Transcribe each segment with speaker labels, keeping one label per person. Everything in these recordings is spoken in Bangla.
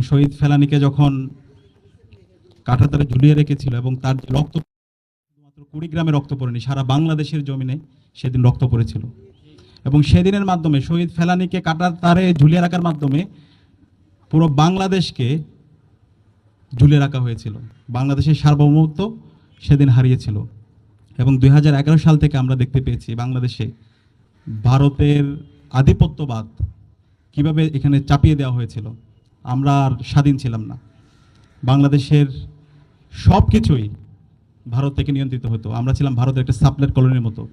Speaker 1: শহীদ ফেলানীকে যখন কাঁটাতারে ঝুলিয়ে রেখেছিল এবং তার যে রক্ত, মাত্র কুড়িগ্রামে রক্ত পড়েনি, সারা বাংলাদেশের জমিনে সেদিন রক্ত পড়েছিল। এবং সেদিনের মাধ্যমে শহীদ ফেলানীকে কাঁটাতারে ঝুলিয়ে রাখার মাধ্যমে পুরো বাংলাদেশকে ঝুলিয়ে রাখা হয়েছিল। বাংলাদেশের সার্বভৌমত্ব সেদিন হারিয়েছিল। এবং 2011 সাল থেকে আমরা দেখতে পেয়েছি বাংলাদেশে ভারতের আধিপত্যবাদ কিভাবে এখানে চাপিয়ে দেওয়া হয়েছিল। আমরা আর স্বাধীন ছিলাম না। বাংলাদেশের সব কিছুই ভারত থেকে নিয়ন্ত্রিত হতো। আমরা ছিলাম ভারতের একটা সাপ্লেট কলোনির মতো।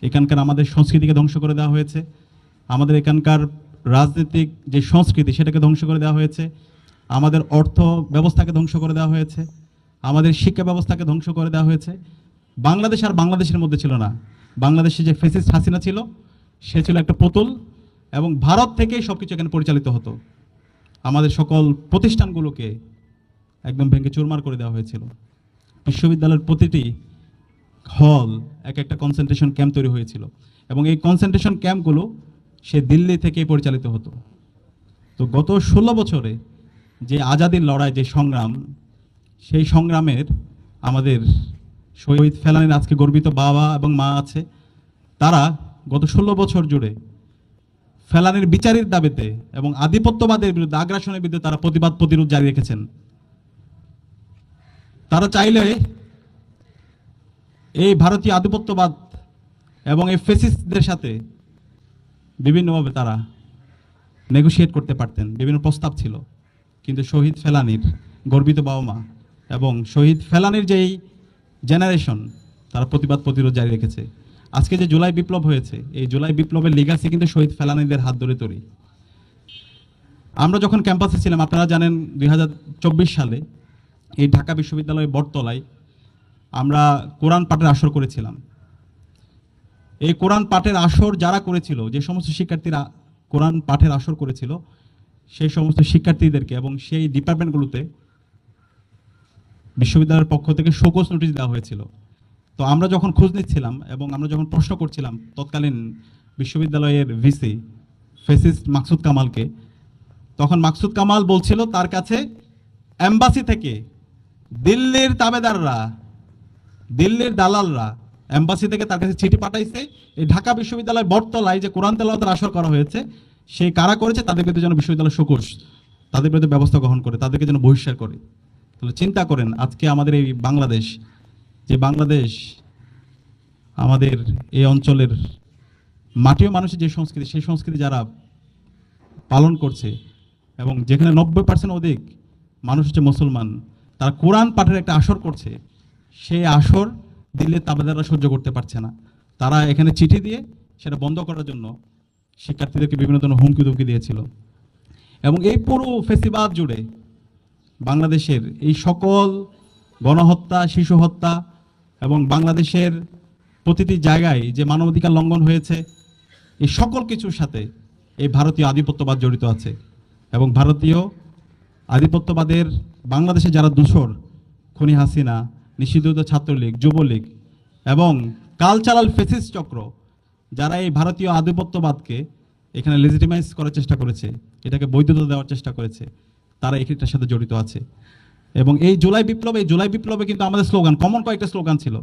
Speaker 1: এখানকার আমাদের সংস্কৃতিকে ধ্বংস করে দেওয়া হয়েছে। আমাদের এখানকার রাজনৈতিক যে সংস্কৃতি সেটাকে ধ্বংস করে দেওয়া হয়েছে। আমাদের অর্থ ব্যবস্থাকে ধ্বংস করে দেওয়া হয়েছে। আমাদের শিক্ষা ব্যবস্থাকে ধ্বংস করে দেওয়া হয়েছে। বাংলাদেশ আর বাংলাদেশের মধ্যে ছিল না। বাংলাদেশে যে ফ্যাসিস্ট হাসিনা ছিল, সে ছিল একটা পুতুল এবং ভারত থেকেই সব কিছু এখানে পরিচালিত হতো। আমাদের সকল প্রতিষ্ঠানগুলোকে একদম ভেঙে চুরমার করে দেওয়া হয়েছিল। বিশ্ববিদ্যালয়ের প্রতিটি হল এক একটা কনসেন্ট্রেশন ক্যাম্প তৈরি হয়েছিল এবং এই কনসেন্ট্রেশন ক্যাম্পগুলো সে দিল্লি থেকেই পরিচালিত হতো। তো গত 16 বছরে যে আজাদির লড়াই, যে সংগ্রাম, সেই সংগ্রামের আমাদের শহীদ ফেলানীর আজকে গর্বিত বাবা এবং মা আছে। তারা গত 16 বছর জুড়ে ফেলানীর বিচারের দাবিতে এবং আধিপত্যবাদের বিরুদ্ধে, আগ্রাসনের বিরুদ্ধে তারা প্রতিবাদ প্রতিরোধ জারি রেখেছেন। তারা চাইলে এই ভারতীয় আধিপত্যবাদ এবং এই ফ্যাসিস্টদের সাথে বিভিন্নভাবে তারা নেগোশিয়েট করতে পারতেন। বিভিন্ন প্রস্তাব ছিল, কিন্তু শহীদ ফেলানীর গর্বিত বাবা মা এবং শহীদ ফেলানীর যেই জেনারেশন, তারা প্রতিবাদ প্রতিরোধ জারি রেখেছে। আজকে যে জুলাই বিপ্লব হয়েছে, এই জুলাই বিপ্লবের লিগাসি কিন্তু শহীদ ফেলানীদের হাত ধরে তৈরি। আমরা যখন ক্যাম্পাসে ছিলাম, আপনারা জানেন 2024 সালে এই ঢাকা বিশ্ববিদ্যালয়ের বটতলায় আমরা কোরআন পাঠের আসর করেছিলাম। এই কোরআন পাঠের আসর যারা করেছিল, যে সমস্ত শিক্ষার্থীরা কোরআন পাঠের আসর করেছিল, সেই সমস্ত শিক্ষার্থীদেরকে এবং সেই ডিপার্টমেন্টগুলোতে বিশ্ববিদ্যালয়ের পক্ষ থেকে শোকজ নোটিশ দেওয়া হয়েছিল। তো আমরা যখন খোঁজ নিচ্ছিলাম এবং আমরা যখন প্রশ্ন করছিলাম তৎকালীন বিশ্ববিদ্যালয়ের ভিসি ফ্যাসিস্ট মাকসুদ কামালকে, তখন মাকসুদ কামাল বলছিল তার কাছে এম্বাসি থেকে দিল্লির তাবেদাররা, দিল্লির দালালরা এম্বাসি থেকে তার কাছে চিঠি পাঠাইছে, এই ঢাকা বিশ্ববিদ্যালয় বটতলায় যে কোরআন তেলাওয়াতের আসর করা হয়েছে, সেই কারা করেছে তাদের বিরুদ্ধে যেন বিশ্ববিদ্যালয় শোকজ, তাদের বিরুদ্ধে ব্যবস্থা গ্রহণ করে, তাদেরকে যেন বহিষ্কার করে। তাহলে চিন্তা করেন, আজকে আমাদের এই বাংলাদেশ, যে বাংলাদেশ আমাদের এই অঞ্চলের মাটিও মানুষের যে সংস্কৃতি, সেই সংস্কৃতি যারা পালন করছে এবং যেখানে 90% অধিক মানুষ হচ্ছে মুসলমান, তারা কোরআন পাঠের একটা আসর করছে, সেই আসর দিল্লির তাবেদাররা সহ্য করতে পারছে না। তারা এখানে চিঠি দিয়ে সেটা বন্ধ করার জন্য শিক্ষার্থীদেরকে বিভিন্ন ধরনের হুমকি ধুমকি দিয়েছিল। এবং এই পুরো ফেসিবাদ জুড়ে বাংলাদেশের এই সকল গণহত্যা, শিশু হত্যা এবং বাংলাদেশের প্রতিটি জায়গায় যে মানবাধিকার লঙ্ঘন হয়েছে, এই সকল কিছুর সাথে এই ভারতীয় আধিপত্যবাদ জড়িত আছে। এবং ভারতীয় আধিপত্যবাদের বাংলাদেশে যারা দূষর, খুনি হাসিনা, নিষিদ্ধ ছাত্রলীগ, যুবলীগ এবং কালচারাল ফেসিস্ট চক্র, যারা এই ভারতীয় আধিপত্যবাদকে এখানে লেজিটিমাইজ করার চেষ্টা করেছে, এটাকে বৈধতা দেওয়ার চেষ্টা করেছে, তারা এটার সাথে জড়িত আছে। এবং এই জুলাই বিপ্লবে কিন্তু আমাদের স্লোগান, কমন কয়েকটা স্লোগান ছিল।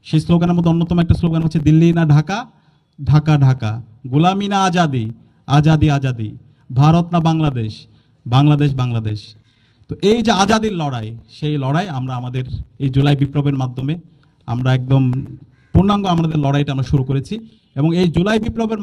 Speaker 1: সেই স্লোগানের মধ্যে অন্যতম একটা স্লোগান হচ্ছে দিল্লি না ঢাকা, ঢাকা ঢাকা, গোলামি না আজাদি, আজাদি আজাদি, ভারত না বাংলাদেশ, বাংলাদেশ বাংলাদেশ। তো এই যে আজাদির লড়াই, সেই লড়াই আমরা আমাদের এই জুলাই বিপ্লবের মাধ্যমে আমরা একদম পূর্ণাঙ্গ আমাদের লড়াইটা আমরা শুরু করেছি। এবং এই জুলাই বিপ্লবের